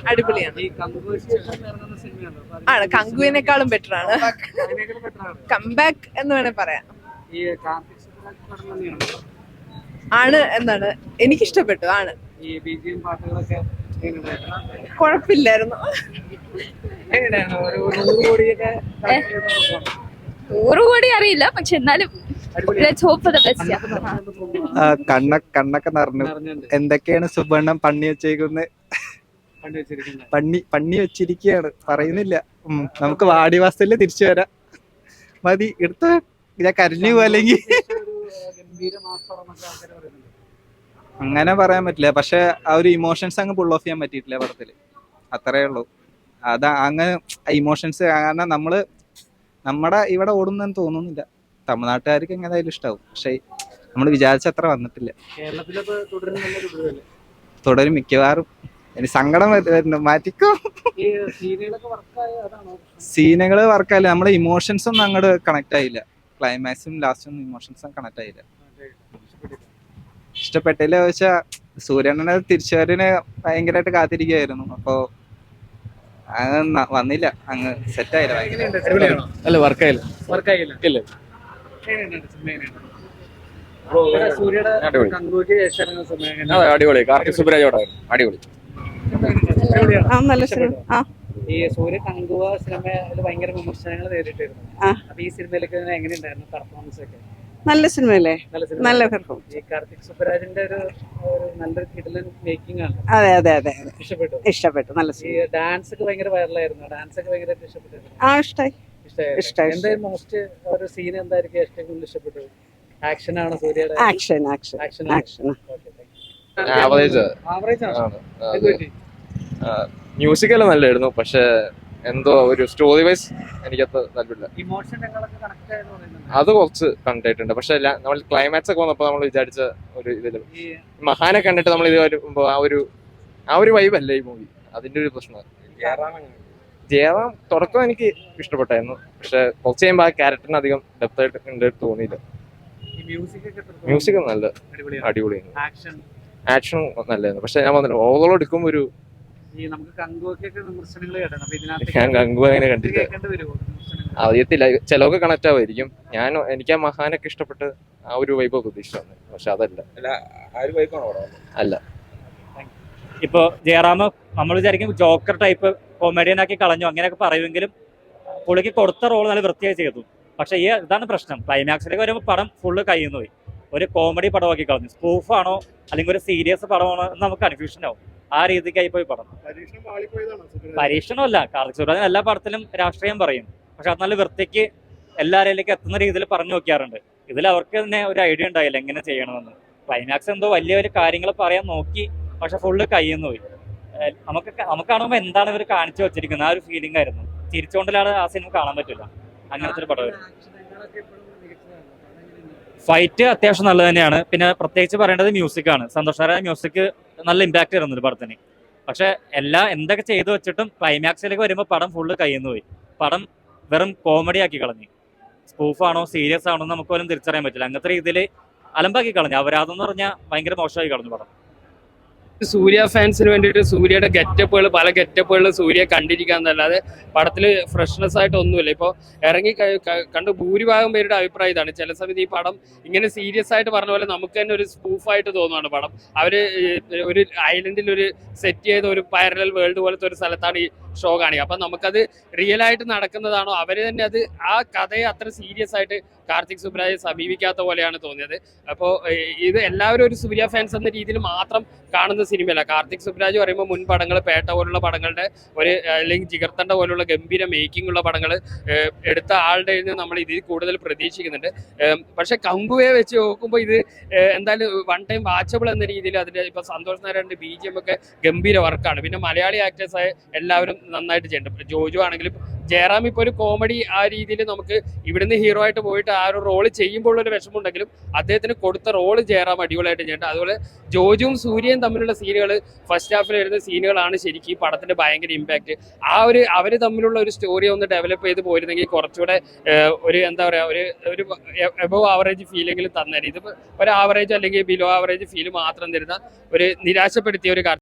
അടിപൊളിയാണ്. ആണ്, കങ്കുവിനേക്കാളും ബെറ്റർ ആണ്. കംബാക്ക് എന്ന് വേണേ പറയാം. ആണ് എന്നാണ് എനിക്കിഷ്ടപ്പെട്ടു. ആണ്, കുഴപ്പമില്ലായിരുന്നു. 100 കോടി അറിയില്ല, പക്ഷെ എന്നാലും കണ്ണൊക്കെ നിറഞ്ഞു. എന്തൊക്കെയാണ് സുബണ്ണൻ പണി വെച്ചേക്കുന്നത്? പണി വെച്ചിരിക്കുകയാണ്, പറയുന്നില്ല. നമുക്ക് വാടിവാസത്തില് തിരിച്ചു വരാം. മതി, എടുത്ത ഞാൻ കരഞ്ഞു പോവാ. അല്ലെങ്കിൽ അങ്ങനെ പറയാൻ പറ്റില്ല, പക്ഷെ ആ ഒരു ഇമോഷൻസ് അങ്ങ് പുൾ ഓഫ് ചെയ്യാൻ പറ്റിയിട്ടില്ല പടത്തില്. അത്രേ ഉള്ളൂ. അതാ അങ്ങനെ ഇമോഷൻസ്. കാരണം നമ്മുടെ ഇവിടെ ഓടുന്നെന്ന് തോന്നുന്നില്ല. തമിഴ്നാട്ടുകാർക്ക് എങ്ങനെയായാലും ഇഷ്ടാവും, പക്ഷെ നമ്മൾ വിചാരിച്ച അത്ര വന്നിട്ടില്ല. തുടരും മിക്കവാറും. ഇനി സങ്കടം മാറ്റിക്കോ. സീനുകള് വർക്കായില്ല, നമ്മുടെ ഇമോഷൻസ് ഒന്നും അങ്ങോട്ട് കണക്ട് ആയില്ല. ക്ലൈമാക്സും ലാസ്റ്റും ഇമോഷൻസും കണക്ട് ആയില്ല. ഇഷ്ടപ്പെട്ടില്ല ചോദിച്ചാ സൂര്യനെ തിരിച്ചുവരന് ഭയങ്കരമായിട്ട് കാത്തിരിക്കുകയായിരുന്നു. അപ്പൊ അങ്ങ് വന്നില്ല, അങ്ങ് സെറ്റ് ആയില്ല. അല്ല, വർക്കായില്ല. ഇല്ല, അടിപൊളി. കാർത്തിക് സുബ്രാജോടായിരുന്നു, അടിപൊളി. നല്ല സിനിമ. ഈ സൂര്യ കങ്കുവ സിനിമയിൽ ഭയങ്കര വിമർശനങ്ങൾ നേരിട്ടിരുന്നു. അപ്പൊ ഈ സിനിമയിലേക്ക് എങ്ങനെയുണ്ടായിരുന്നു പെർഫോമൻസ് ഒക്കെ? നല്ല സിനിമയല്ലേ, നല്ല പെർഫോമൻസ്. ഈ കാർത്തിക് സുബ്രാജിന്റെ ഒരു നല്ലൊരു കിടിലൻ മേക്കിംഗ് ആണ്. അതെ അതെ അതെ, ഇഷ്ടപ്പെട്ടു. നല്ല ഈ ഡാൻസ് ഒക്കെ ഭയങ്കര വൈറലായിരുന്നു. ഡാൻസ് ഒക്കെ ഭയങ്കര ഇഷ്ടപ്പെട്ടു. ഇഷ്ടായി. എന്തായാലും മോസ്റ്റ് ഒരു സീൻ എന്തായിരിക്കും ഏറ്റവും കൂടുതൽ ഇഷ്ടപ്പെട്ടത്? ആക്ഷൻ ആണോ സൂര്യയുടെ? ആക്ഷൻ. മ്യൂസിക് എല്ലാം നല്ലായിരുന്നു, പക്ഷെ എന്തോ ഒരു സ്റ്റോറി വൈസ് എനിക്കത് താല്പര്യമില്ല. അത് കുറച്ച് കണ്ടിട്ടുണ്ട്, പക്ഷെ നമ്മൾ ക്ലൈമാക്സ് ഒക്കെ വന്നപ്പോ നമ്മൾ വിചാരിച്ച ഒരു ഇതില് മഹാനെ കണ്ടിട്ട് നമ്മൾ ഇത് വരുമ്പോ ആ ഒരു വൈബ് അല്ലേ ഈ മൂവി. അതിന്റെ ഒരു പ്രശ്നം. ജയറാം തുടക്കം എനിക്ക് ഇഷ്ടപ്പെട്ടായിരുന്നു, പക്ഷെ കുറച്ച് കഴിയുമ്പോൾ ആ ക്യാരക്ടറിന് അധികം ഡെപ്ത് ആയിട്ട് ഉണ്ട് തോന്നിയില്ല. മ്യൂസിക് നല്ല അടിപൊളിയായിരുന്നു, ആക്ഷൻ നല്ലായിരുന്നു. പക്ഷെ ഞാൻ പറഞ്ഞില്ല, ഓവറോൾ എടുക്കുമ്പോൾ ഒരു ഞാൻ ഗംഗു അങ്ങനെ കണ്ടില്ല, അറിയത്തില്ല. ചിലവൊക്കെ കണക്ട് ആവുമായിരിക്കും. എനിക്ക് ആ മഹാനൊക്കെ ഇഷ്ടപ്പെട്ട് ആ ഒരു വൈബ് പ്രതീക്ഷിച്ചു, പക്ഷെ അതല്ല. അല്ല, ഇപ്പൊ ജയറാം നമ്മൾ വിചാരിക്കും ജോക്കർ ടൈപ്പ് കോമഡിയൻ ആക്കി കളഞ്ഞു അങ്ങനെയൊക്കെ പറയുമെങ്കിലും പുള്ളിക്ക് കൊടുത്ത റോൾ നല്ല വൃത്തിയായി ചെയ്തു. പക്ഷെ ഇതാണ് പ്രശ്നം, ക്ലൈമാക്സിലേക്ക് വരുമ്പോൾ പടം ഫുള്ള് കയ്യിൽ പോയി. ഒരു കോമഡി പടമാക്കി കളഞ്ഞു. സ്പൂഫാണോ അല്ലെങ്കിൽ ഒരു സീരിയസ് പടമാണോ എന്ന് നമുക്ക് കൺഫ്യൂഷൻ ആവും. ആ രീതിക്കായി പോയി പടം. പരീക്ഷണമല്ല, കാർത്തിക് സുബ്രാജൻ എല്ലാ പടത്തിലും രാഷ്ട്രീയം പറയും, പക്ഷെ അത് നല്ല വൃത്തിക്ക് എല്ലാവരിലേക്ക് എത്തുന്ന രീതിയിൽ പറഞ്ഞു നോക്കിയാറുണ്ട്. ഇതിൽ അവർക്ക് തന്നെ ഒരു ഐഡിയ ഉണ്ടായില്ല എങ്ങനെ ചെയ്യണമെന്ന്. ക്ലൈമാക്സ് എന്തോ വലിയ വലിയ കാര്യങ്ങൾ പറയാൻ നോക്കി, പക്ഷെ ഫുള്ള് കയ്യിൽ പോയി. നമുക്ക് കാണുമ്പോൾ എന്താണ് ഇവർ കാണിച്ചു വെച്ചിരിക്കുന്നത് ആ ഒരു ഫീലിംഗ് ആയിരുന്നു. ചിരിച്ചുകൊണ്ടിലാണ് ആ സിനിമ കാണാൻ പറ്റില്ല. അങ്ങനത്തെ ഒരു പടമായിരുന്നു. ഫൈറ്റ് അത്യാവശ്യം നല്ലത് തന്നെയാണ്. പിന്നെ പ്രത്യേകിച്ച് പറയേണ്ടത് മ്യൂസിക്കാണ്. സന്തോഷകരമായ മ്യൂസിക് നല്ല ഇമ്പാക്ട് തരുന്നുണ്ട് പടത്തിന്. പക്ഷെ എന്തൊക്കെ ചെയ്തു വെച്ചിട്ടും ക്ലൈമാക്സിലേക്ക് വരുമ്പോൾ പടം ഫുള്ള് കയ്യിൽ പോയി. പടം വെറും കോമഡി ആക്കി കളഞ്ഞു. സ്പൂഫാണോ സീരിയസ് ആണോ നമുക്ക് പോലും തിരിച്ചറിയാൻ പറ്റില്ല. അങ്ങനത്തെ രീതിയിൽ അലമ്പാക്കി കളഞ്ഞു. അപരാധം എന്ന് പറഞ്ഞാൽ ഭയങ്കര മോശമായി കളഞ്ഞു പടം. സൂര്യ ഫാൻസിന് വേണ്ടിയിട്ട് സൂര്യയുടെ പല ഗെറ്റപ്പുകൾ സൂര്യ കണ്ടിരിക്കാന്നല്ലാതെ പടത്തിൽ ഫ്രഷ്നെസ് ആയിട്ട് ഒന്നുമില്ല. ഇപ്പോൾ ഇറങ്ങി കണ്ട് ഭൂരിഭാഗം പേരുടെ അഭിപ്രായം ഇതാണ്. ചില സമയത്ത് ഈ പടം ഇങ്ങനെ സീരിയസ് ആയിട്ട് പറഞ്ഞ പോലെ നമുക്ക് തന്നെ ഒരു സ്പൂഫായിട്ട് തോന്നുകയാണ് പടം. അവര് ഒരു ഐലൻഡിൽ ഒരു സെറ്റ് ചെയ്ത ഒരു പാരലൽ വേൾഡ് പോലത്തെ ഒരു സ്ഥലത്താണ് ഈ ഷോ കാണിക്കുക. അപ്പം നമുക്കത് റിയൽ ആയിട്ട് നടക്കുന്നതാണോ, അവര് തന്നെ അത് ആ കഥയെ അത്ര സീരിയസ് ആയിട്ട് കാർത്തിക് സുബ്രാജെ സമീപിക്കാത്ത പോലെയാണ് തോന്നിയത്. അപ്പോൾ ഇത് എല്ലാവരും ഒരു സൂര്യ ഫാൻസ് എന്ന രീതിയിൽ മാത്രം കാണുന്ന സിനിമയല്ല. കാർത്തിക് സുബ്രാജ് പറയുമ്പോൾ മുൻ പടങ്ങൾ പേട്ട പോലുള്ള പടങ്ങളുടെ അല്ലെങ്കിൽ ജിഗർത്തണ്ട പോലുള്ള ഗംഭീര മേക്കിംഗ് ഉള്ള പടങ്ങൾ എടുത്ത ആളുടെ നമ്മൾ ഇതിൽ കൂടുതൽ പ്രതീക്ഷിക്കുന്നുണ്ട്. പക്ഷെ കങ്കുവയെ വെച്ച് നോക്കുമ്പോൾ ഇത് എന്തായാലും വൺ ടൈം വാച്ചബിൾ എന്ന രീതിയിൽ അതിൻ്റെ ഇപ്പം സന്തോഷ് നാരായണൻ്റെ BGM ഒക്കെ ഗംഭീര വർക്കാണ്. പിന്നെ മലയാളി ആക്ടേഴ്സായ എല്ലാവരും നന്നായിട്ട് ചെയ്യുന്നുണ്ട്. ജോജു ആണെങ്കിലും ജയറാം ഇപ്പോൾ ഒരു കോമഡി ആ രീതിയിൽ നമുക്ക് ഇവിടുന്ന് ഹീറോ ആയിട്ട് പോയിട്ട് ആ ഒരു റോള് ചെയ്യുമ്പോൾ ഒരു വിഷമമുണ്ടെങ്കിലും അദ്ദേഹത്തിന് കൊടുത്ത റോള് ജയറാം അടിപൊളിയായിട്ട് ചെയ്യുന്നുണ്ട്. അതുപോലെ ജോജുവും സൂര്യയും തമ്മിലുള്ള സീനുകൾ, ഫസ്റ്റ് ഹാഫിൽ വരുന്ന സീനുകളാണ് ശരിക്കും ഈ പടത്തിന്റെ ഭയങ്കര ഇമ്പാക്ട്. അവർ തമ്മിലുള്ള ഒരു സ്റ്റോറി ഒന്ന് ഡെവലപ്പ് ചെയ്ത് പോയിരുന്നെങ്കിൽ കുറച്ചുകൂടെ ഒരു എന്താ പറയുക ഒരു എബവ് ആവറേജ് ഫീലെങ്കിലും തന്നേനെ. ഇതിപ്പോൾ ഒരു ആവറേജ് അല്ലെങ്കിൽ ബിലോ ആവറേജ് ഫീൽ മാത്രം തരുന്ന ഒരു നിരാശപ്പെടുത്തിയ ഒരു